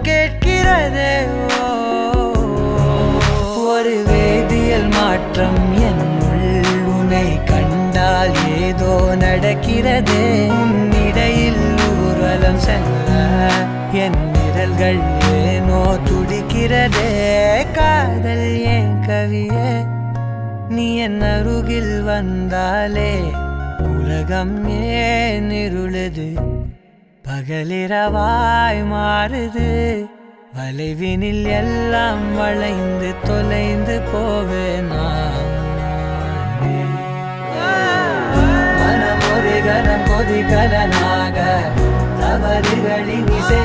கேட்கிறதே. ஒரு வேதியியல் மாற்றம் என்னுள் உன்னை கண்டால் ஏதோ நடக்கிறதே. இடையில் ஊர்வலம் செல்ல என் விரல்கள் ஏனோ துடிக்கிறதே. காதல் ஏன் கவியே, நீ என் அருகில் வந்தாலே உலகம் ஏன் இருளுது, பகலிரவாய் மாறுது. வளைவினில் எல்லாம் வளைந்து தொலைந்து போவேனா. மனம் ஒரு கணம் கொதிகலனாக தவறுகளின் இசை